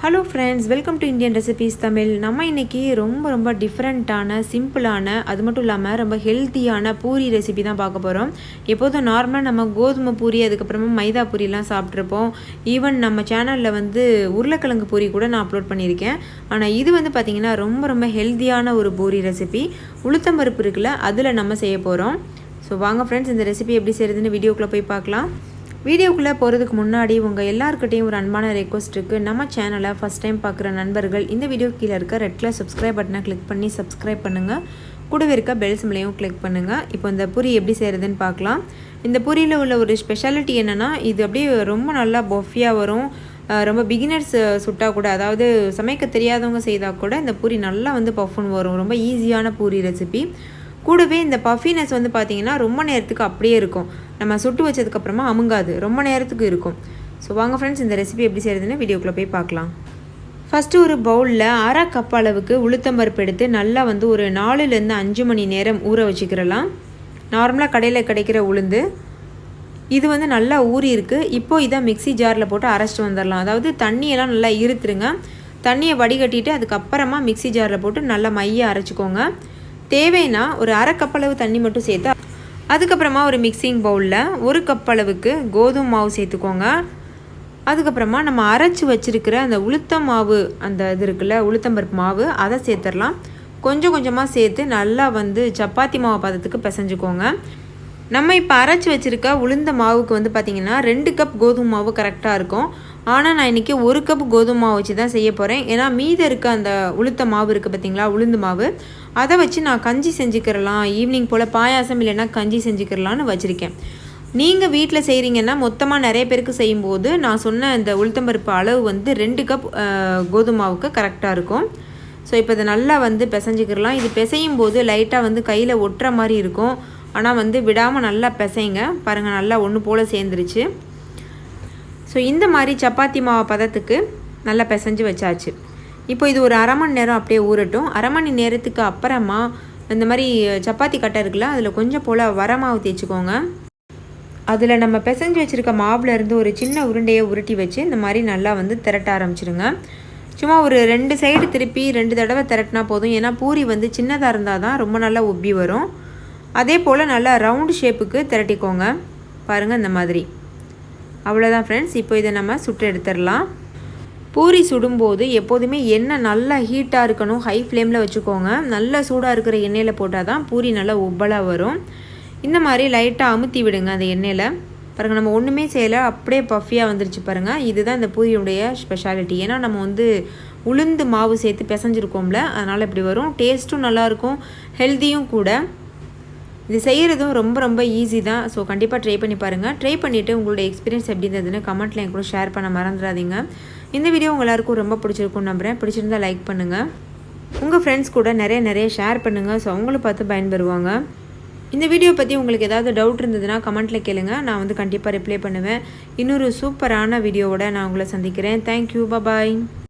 Hello friends, welcome to Indian recipes Tamil. நம்ம இன்றைக்கி ரொம்ப டிஃப்ரெண்ட்டான சிம்பிளான அது மட்டும் இல்லாமல் ரொம்ப ஹெல்த்தியான பூரி ரெசிபி தான் பார்க்க போகிறோம். எப்போதும் நார்மலாக நம்ம கோதுமை பூரி அதுக்கப்புறமா மைதா பூரிலாம் சாப்பிட்ருப்போம். ஈவன் நம்ம சேனலில் உருளைக்கிழங்கு பூரி கூட நான் அப்லோட் பண்ணியிருக்கேன். ஆனால் இது பார்த்திங்கன்னா ரொம்ப ஹெல்த்தியான ஒரு பூரி ரெசிபி. உளுத்தம்பருப்பு இருக்குல்ல, அதில் நம்ம செய்ய போகிறோம். ஸோ வாங்க ஃப்ரெண்ட்ஸ், இந்த ரெசிபி எப்படி செய்கிறதுன்னு வீடியோக்குள்ளே போய் பார்க்கலாம். வீடியோக்குள்ளே போகிறதுக்கு முன்னாடி உங்கள் எல்லாருக்கிட்டையும் ஒரு அன்பான ரெக்வஸ்ட் இருக்குது. நம்ம சேனலை ஃபஸ்ட் டைம் பார்க்குற நண்பர்கள் இந்த வீடியோ கீழே இருக்க ரெட் கலர் சப்ஸ்கிரைப் பட்டனை கிளிக் பண்ணி சப்ஸ்கிரைப் பண்ணுங்கள். கூடவே இருக்க பெல் சிம்லையும் கிளிக் பண்ணுங்கள். இப்போ இந்த பூரி எப்படி செய்கிறதுன்னு பார்க்கலாம். இந்த பூரியில் உள்ள ஒரு ஸ்பெஷாலிட்டி என்னென்னா, இது அப்படியே ரொம்ப நல்லா பஃபியாக வரும். ரொம்ப பிகினர்ஸ் சுட்டால் கூட, அதாவது சமைக்க தெரியாதவங்க செய்தால் கூட இந்த பூரி நல்லா பஃப்னு வரும். ரொம்ப ஈஸியான பூரி ரெசிபி. கூடவே இந்த பஃபினஸ் பார்த்திங்கன்னா ரொம்ப நேரத்துக்கு அப்படியே இருக்கும். நம்ம சுட்டு வச்சதுக்கப்புறமா அமுங்காது, ரொம்ப நேரத்துக்கு இருக்கும். ஸோ வாங்க ஃப்ரெண்ட்ஸ், இந்த ரெசிபி எப்படி செய்கிறதுன்னு வீடியோக்குள்ளே போய் பார்க்கலாம். ஃபஸ்ட்டு ஒரு பவுலில் 1/2 கப் அளவுக்கு உளுத்தம்பருப்பு எடுத்து நல்லா ஒரு 4லேருந்து 5 மணி நேரம் ஊற வச்சுக்கிறலாம். நார்மலாக கடையில் கிடைக்கிற உளுந்து இது நல்லா ஊறி இருக்குது. இப்போது இதை மிக்ஸி ஜாரில் போட்டு அரைச்சிட்டு வந்துடலாம். அதாவது தண்ணியெல்லாம் நல்லா இருத்துருங்க. தண்ணியை வடிகட்டிட்டு அதுக்கப்புறமா மிக்ஸி ஜாரில் போட்டு நல்லா மைய அரைச்சிக்கோங்க. தேவைன்னா ஒரு 1/2 கப் அளவு தண்ணி மட்டும் சேர்த்து அதுக்கப்புறமா ஒரு மிக்சிங் பவுலில் 1 கப் அளவுக்கு கோதுமை மாவு சேர்த்துக்கோங்க. அதுக்கப்புறமா நம்ம அரைச்சி வச்சுருக்கிற அந்த உளுத்தம் மாவு, அந்த இது இருக்குல்ல உளுத்தம்பருப்பு மாவு, அதை சேர்த்துடலாம். கொஞ்சமாக சேர்த்து நல்லா சப்பாத்தி மாவு பதத்துக்கு பிசைஞ்சுக்கோங்க. நம்ம இப்போ அரைச்சி வச்சுருக்க உளுந்த மாவுக்கு பார்த்திங்கன்னா 2 கப் கோதுமை மாவு கரெக்டாக இருக்கும். ஆனால் நான் இன்றைக்கி 1 கப் கோதுமை மாவு வச்சு தான் செய்ய போகிறேன். ஏன்னா மீதம் இருக்க அந்த உளுத்த மாவு இருக்குது பார்த்திங்களா, உளுந்து மாவு, அதை வச்சு நான் கஞ்சி செஞ்சுக்கிறலாம். ஈவினிங் போல் பாயாசம் இல்லைன்னா கஞ்சி செஞ்சுக்கிறலான்னு வச்சுருக்கேன். நீங்கள் வீட்டில் செய்கிறீங்கன்னா மொத்தமாக நிறைய பேருக்கு செய்யும்போது நான் சொன்ன இந்த உளுத்தம்பருப்பு அளவு 2 கப் கோதுமை மாவுக்கு கரெக்டாக இருக்கும். ஸோ இப்போ இதை நல்லா பிசைஞ்சிக்கிறலாம். இது பிசையும் போது லைட்டாக கையில் ஒட்டுற மாதிரி இருக்கும். ஆனால் விடாமல் நல்லா பிசைங்க. பாருங்கள், நல்லா ஒன்று போல் சேர்ந்துருச்சு. ஸோ இந்த மாதிரி சப்பாத்தி மாவு பதத்துக்கு நல்லா பிசைஞ்சு வச்சாச்சு. இப்போ இது ஒரு 1/2 மணி நேரம் அப்படியே ஊறட்டும். 1/2 மணி நேரத்துக்கு அப்புறமா இந்த மாதிரி சப்பாத்தி கட்டை இருக்குல்ல, அதில் கொஞ்சம் போல் வர மாவு தேய்ச்சிக்கோங்க. அதில் நம்ம பிசைஞ்சு வச்சுருக்க மாவுலேருந்து ஒரு சின்ன உருண்டையை உருட்டி வச்சு இந்த மாதிரி நல்லா திரட்ட ஆரம்பிச்சிடுங்க. சும்மா ஒரு 2 சைடு திருப்பி 2 தடவை திரட்டினா போதும். ஏன்னா பூரி சின்னதாக இருந்தால் தான் ரொம்ப நல்லா உப்பி வரும். அதே போல் நல்லா ரவுண்டு ஷேப்புக்கு திரட்டிக்கோங்க. பாருங்கள், இந்த மாதிரி. அவ்வளோதான் ஃப்ரெண்ட்ஸ். இப்போ இதை நம்ம சுட்டு எடுத்துடலாம். பூரி சுடும்போது எப்போதுமே எண்ணெய் நல்லா ஹீட்டாக இருக்கணும். ஹை ஃப்ளேமில் வச்சுக்கோங்க. நல்லா சூடாக இருக்கிற எண்ணெயில் போட்டால் தான் பூரி நல்லா உப்பலாக வரும். இந்த மாதிரி லைட்டாக அமுத்தி விடுங்க அந்த எண்ணெயில். பாருங்கள், நம்ம ஒன்றுமே செய்யலை, அப்படியே பஃபியாக வந்துருச்சு பாருங்கள். இதுதான் இந்த பூரியுடைய ஸ்பெஷாலிட்டி. ஏன்னா நம்ம உளுந்து மாவு சேர்த்து பிசைஞ்சிருக்கோம்ல, அதனால் இப்படி வரும். டேஸ்ட்டும் நல்லாயிருக்கும், ஹெல்த்தியும் கூட. இது செய்கிறதும் ரொம்ப ஈஸி தான். ஸோ கண்டிப்பாக ட்ரை பண்ணி பாருங்கள். ட்ரை பண்ணிவிட்டு உங்களுடைய எக்ஸ்பீரியன்ஸ் எப்படி இருந்ததுன்னு கமெண்ட்டில் என் கூட ஷேர் பண்ண மறந்துடாதீங்க. இந்த வீடியோ உங்கள் எல்லாருக்கும் ரொம்ப பிடிச்சிருக்கும்னு நம்புகிறேன். பிடிச்சிருந்தால் லைக் பண்ணுங்கள். உங்கள் ஃப்ரெண்ட்ஸ் கூட நிறைய ஷேர் பண்ணுங்கள். ஸோ அவங்களும் பார்த்து பயன்பெறுவாங்க. இந்த வீடியோ பற்றி உங்களுக்கு ஏதாவது டவுட் இருந்ததுன்னா கமெண்ட்டில் கேளுங்க. நான் கண்டிப்பாக ரிப்ளை பண்ணுவேன். இன்னொரு சூப்பரான வீடியோவோட நான் உங்களை சந்திக்கிறேன். தேங்க்யூ, பாய்.